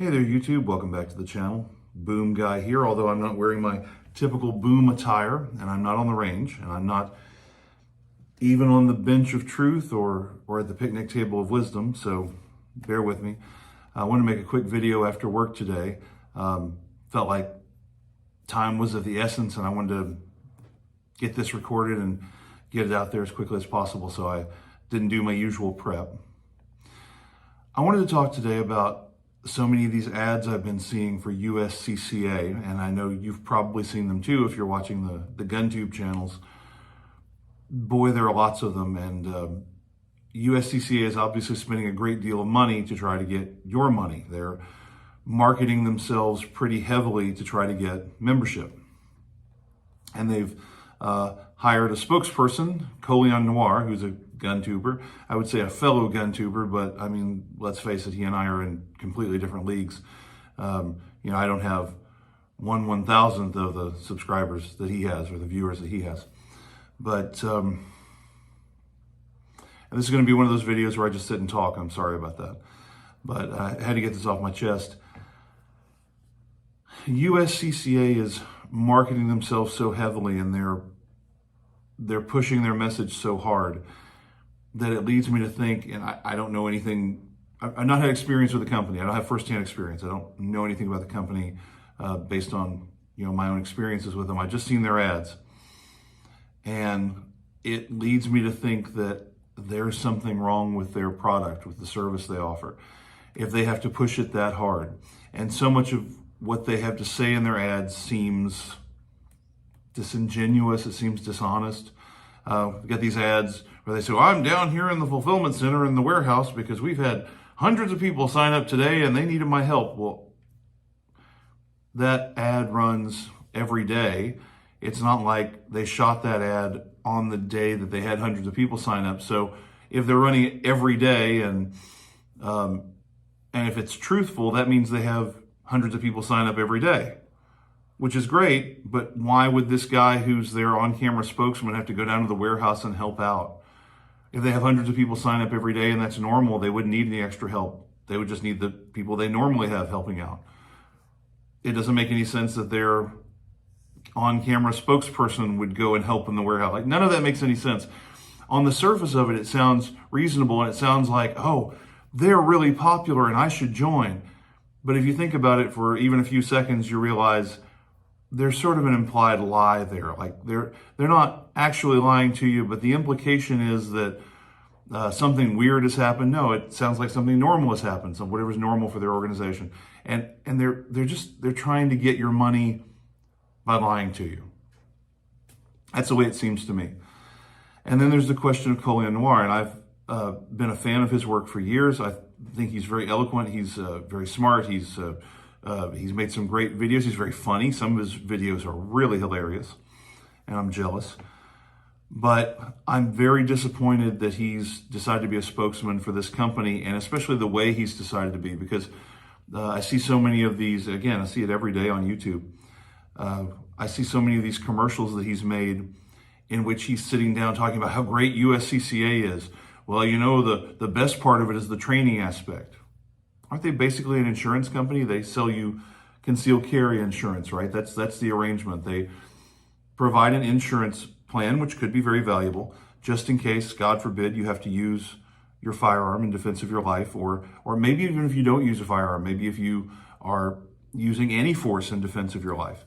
Hey there YouTube, welcome back to the channel. Boom Guy here, although I'm not wearing my typical boom attire and I'm not on the range and I'm not even on the bench of truth or at the picnic table of wisdom, so bear with me. I want to make a quick video after work today. Felt like time was of the essence and I wanted to get this recorded and get it out there as quickly as possible, so I didn't do my usual prep. I wanted to talk today about so many of these ads I've been seeing for USCCA, and I know you've probably seen them too if you're watching the GunTube channels. Boy, there are lots of them, and USCCA is obviously spending a great deal of money to try to get your money. They're marketing themselves pretty heavily to try to get membership. And they've hired a spokesperson, Colion Noir, who's a gun-tuber. I would say a fellow gun-tuber, but I mean, let's face it, he and I are in completely different leagues. I don't have 1/1000th of the subscribers that he has or the viewers that he has. But, and this is going to be one of those videos where I just sit and talk. I'm sorry about that. But I had to get this off my chest. USCCA is marketing themselves so heavily and they're pushing their message so hard that it leads me to think, and I don't know anything, I've not had experience with the company. I don't have firsthand experience. I don't know anything about the company based on my own experiences with them. I've just seen their ads. And it leads me to think that there's something wrong with their product, with the service they offer, if they have to push it that hard. And so much of what they have to say in their ads seems disingenuous, it seems dishonest. We've got these ads where they say, well, I'm down here in the fulfillment center in the warehouse because we've had hundreds of people sign up today and they needed my help. Well, that ad runs every day. It's not like they shot that ad on the day that they had hundreds of people sign up. So if they're running it every day and if it's truthful, that means they have hundreds of people sign up every day, which is great. But why would this guy who's their on-camera spokesman have to go down to the warehouse and help out? If they have hundreds of people sign up every day and that's normal, they wouldn't need any extra help. They would just need the people they normally have helping out. It doesn't make any sense that their on-camera spokesperson would go and help in the warehouse. Like, none of that makes any sense. On the surface of it, it sounds reasonable and it sounds like, oh, they're really popular and I should join. But if you think about it for even a few seconds, you realize there's sort of an implied lie there. Like they're not actually lying to you, but the implication is that something weird has happened. No, it sounds like something normal has happened. So whatever's normal for their organization, and they're trying to get your money by lying to you. That's the way it seems to me. And then there's the question of Colion Noir, and I've been a fan of his work for years. I think he's very eloquent. He's very smart. He's made some great videos. He's very funny. Some of his videos are really hilarious, and I'm jealous. But I'm very disappointed that he's decided to be a spokesman for this company, and especially the way he's decided to be, because I see so many of these, again, I see it every day on YouTube. I see so many of these commercials that he's made in which he's sitting down talking about how great USCCA is. Well, the best part of it is the training aspect. Aren't they basically an insurance company? They sell you concealed carry insurance, right? That's the arrangement. They provide an insurance plan, which could be very valuable, just in case, God forbid, you have to use your firearm in defense of your life, or maybe even if you don't use a firearm, maybe if you are using any force in defense of your life.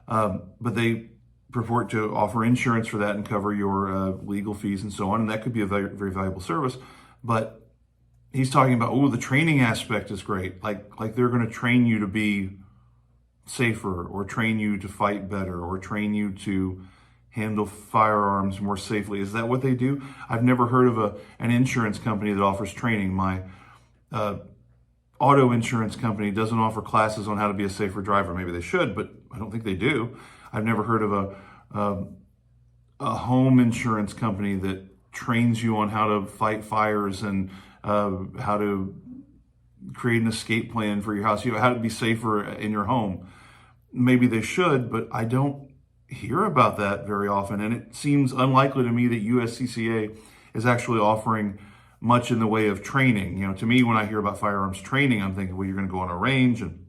But they purport to offer insurance for that and cover your legal fees and so on, and that could be a very, very valuable service. But he's talking about, oh, the training aspect is great. Like they're going to train you to be safer, or train you to fight better, or train you to handle firearms more safely. Is that what they do? I've never heard of an insurance company that offers training. My auto insurance company doesn't offer classes on how to be a safer driver. Maybe they should, but I don't think they do. I've never heard of a home insurance company that trains you on how to fight fires and how to create an escape plan for your house, how to be safer in your home. Maybe they should, but I don't hear about that very often. And it seems unlikely to me that USCCA is actually offering much in the way of training. To me, when I hear about firearms training, I'm thinking, well, you're going to go on a range and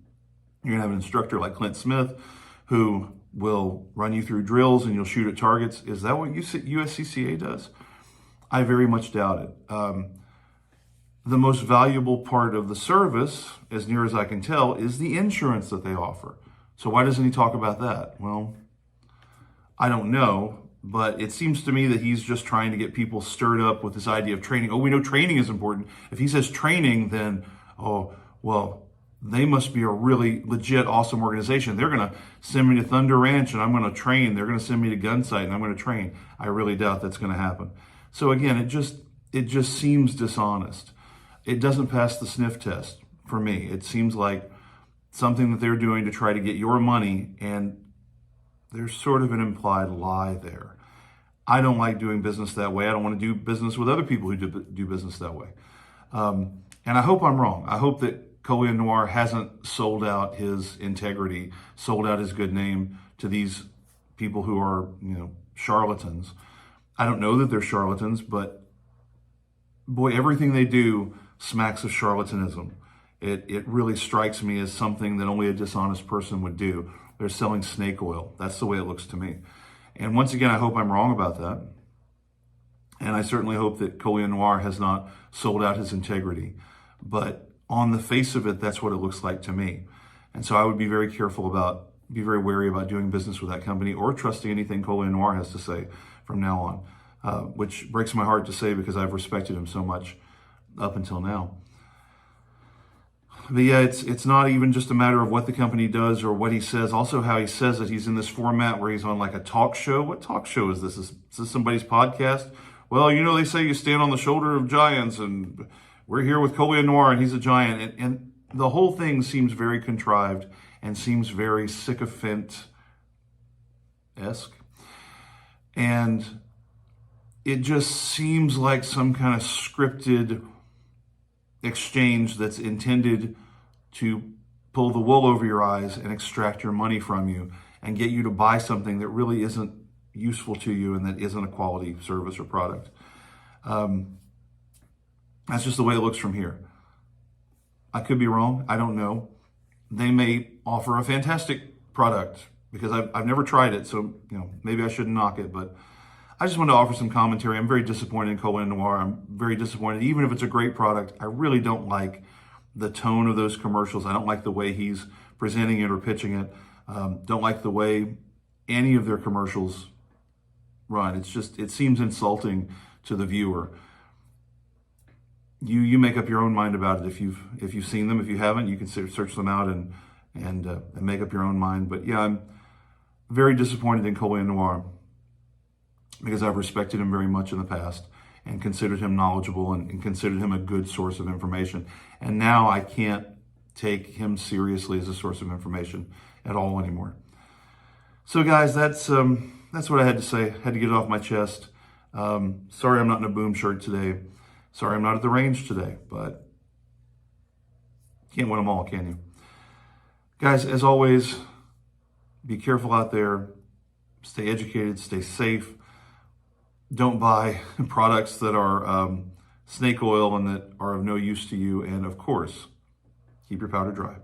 you're going to have an instructor like Clint Smith who will run you through drills and you'll shoot at targets. Is that what USCCA does? I very much doubt it. The most valuable part of the service, as near as I can tell, is the insurance that they offer. So why doesn't he talk about that? Well, I don't know, but it seems to me that he's just trying to get people stirred up with this idea of training. Oh, we know training is important. If he says training, then, oh, well, they must be a really legit, awesome organization. They're going to send me to Thunder Ranch and I'm going to train. They're going to send me to Gunsight and I'm going to train. I really doubt that's going to happen. So again, it just seems dishonest. It doesn't pass the sniff test for me. It seems like something that they're doing to try to get your money, and there's sort of an implied lie there. I don't like doing business that way. I don't want to do business with other people who do business that way. And I hope I'm wrong. I hope that Colion Noir hasn't sold out his integrity, sold out his good name to these people who are, charlatans. I don't know that they're charlatans, but boy, everything they do smacks of charlatanism. It really strikes me as something that only a dishonest person would do. They're selling snake oil. That's the way it looks to me. And once again, I hope I'm wrong about that. And I certainly hope that Colion Noir has not sold out his integrity. But on the face of it, that's what it looks like to me. And so I would be very very wary about doing business with that company or trusting anything Colion Noir has to say from now on, which breaks my heart to say because I've respected him so much up until now. But yeah, it's not even just a matter of what the company does or what he says, also how he says it. He's in this format where he's on like a talk show. What talk show is this? Is this somebody's podcast? Well, they say you stand on the shoulder of giants and we're here with Colion Noir and he's a giant. And the whole thing seems very contrived and seems very sycophant-esque. And it just seems like some kind of scripted exchange that's intended to pull the wool over your eyes and extract your money from you and get you to buy something that really isn't useful to you and that isn't a quality service or product. That's just the way it looks from here. I could be wrong. I don't know. They may offer a fantastic product because I've never tried it. So, maybe I shouldn't knock it, but I just want to offer some commentary. I'm very disappointed in Colion Noir. I'm very disappointed. Even if it's a great product, I really don't like the tone of those commercials. I don't like the way he's presenting it or pitching it. Don't like the way any of their commercials run. It seems insulting to the viewer. You make up your own mind about it if you've seen them. If you haven't, you can search them out and make up your own mind. But yeah, I'm very disappointed in Colion Noir, because I've respected him very much in the past and considered him knowledgeable and considered him a good source of information. And now I can't take him seriously as a source of information at all anymore. So guys, that's what I had to say. Had to get it off my chest. Sorry I'm not in a boom shirt today. Sorry I'm not at the range today, but can't win them all, can you? Guys, as always, be careful out there. Stay educated, stay safe. Don't buy products that are snake oil and that are of no use to you. And of course, keep your powder dry.